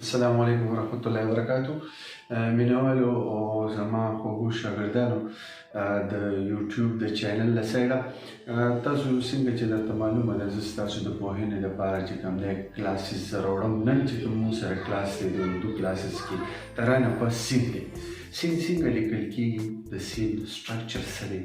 السلام علیکم ورحمت الله وبرکاتو. مینوالو او زما خوږو شاګردانو د یوټیوب د چینل له سایډه تاسو څنګه چې درته معلومه ده زه ستاسو د پوهنې لپاره چې کوم دی کلاسز راوړم. نن چې کوم موږ سره کلاس دی د اردو کلاسز کې ترانه په سین دی. سین څنګه لیکل کېږي، د سین سټرکچر څه دی،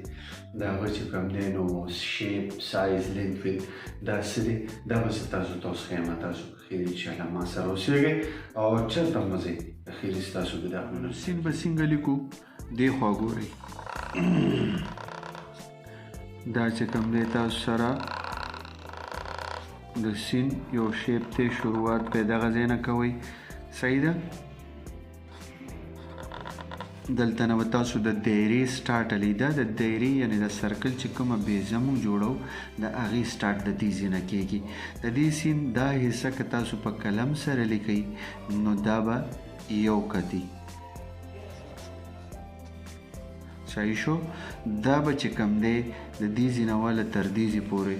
د هغه چې کوم دی نو شیپ، سایز، لینت، ویت دا څه دی، دا به زه تاسو ته وښیم. تاسو خیر انشاءالله ما سره اوسېږئ او چېرته هم ځئ اخري ستاسو د دغه سین به څنګه لیکو دې خوا ګورئ. دا چې کوم دی تاسو سره د سین یو شیپ دی، شروعات په دغه ځای نه کوئ. صحیح ده. دلته نه به تاسو د دایرې سټارټ لیده، د دایرې یعنې د سرکل چې کومه بیزه موږ جوړو د هغې سټارټ د دې ځای نه کېږي. د دې سین دا حصه که تاسو په قلم سره لیکئ نو دا به یو کتي. صحیح شو. دا به چې کوم دی د دې ځای نه واله تر دې ځای پورې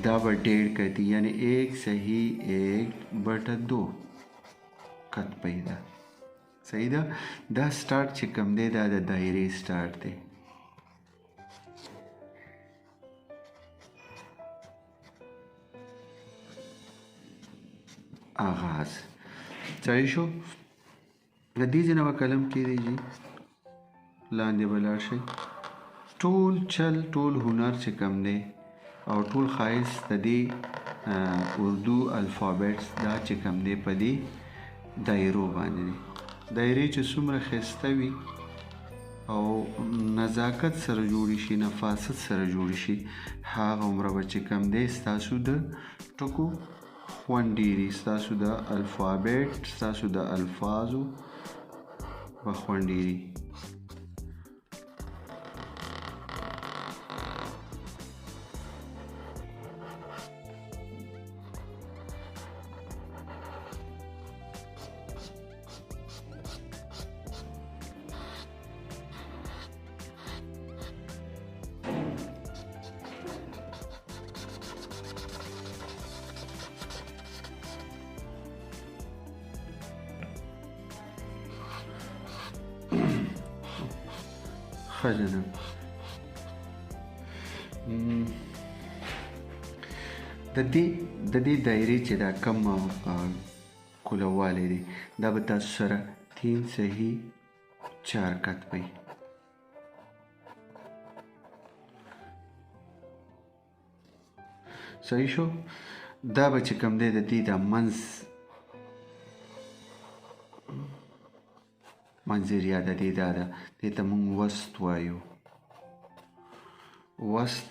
دا به 1.5 کتي، یعنې 1/2 کت پیدا. صحیح ده. دا سټارټ چې کوم دی دا د دایرې سټارټ دی. آغاز. صحیح شو. د دې ځای نه به قلم کېدی لاندې به لاړ شئ. ټول چل، ټول هنر چې کوم دی او ټول ښایست د دې اردو الفابیټس دا چې کوم دی په دې دایرو باندې دی. دایرې چې څومره ښایسته وي او نزاکت سره جوړې شي، نفاست سره جوړې شي، هغه عمره به چې کوم دی ستاسو د ټکو خوند ډېري، ستاسو د الفابیټ، ستاسو د الفاظو به خوند ډېري. خجنه د دې دایرې چې دا کم کولوالی دی دا به تاسو سره 3/4 کت پی. صحیح شو. دا به چې کوم دی د دې د منظریه د دې دا ده، دې ته موږ وسط وایو. وسط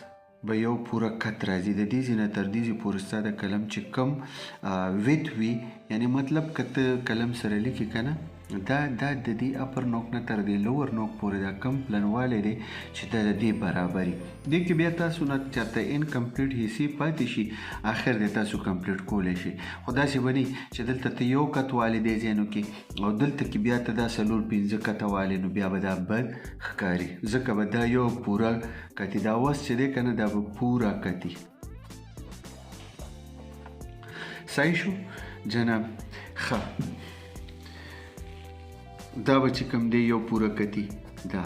به یو پوره کت راځي. د دې ځای نه تر دې ځای پورې ستا د قلم چې کوم ویت وي، یعنې مطلب که ته قلم سره لیکي که نه، دا د دې اپر نوک نه تر دې لور نوک پورې دا کم پلنوالی دی چې دا د دې برابر وي. دې کې بیا تاسو نه چېرته انکمپلیټ حصې پاتې شي، آخر دی تاسو کمپلیټ کولی شي. خو داسې به نه چې دلته ته یو کت والې دې ځایونو کې او دلته کې بیا ته دا 4-5 کته والې، نو بیا به دا بد ښکاري. ځکه به دا یو پوره کتي. دا وس چې دی که نه دا به پوره کتي. صحیح شو جناب. ښه. دا به چې کوم دی یو پوره کتي. دا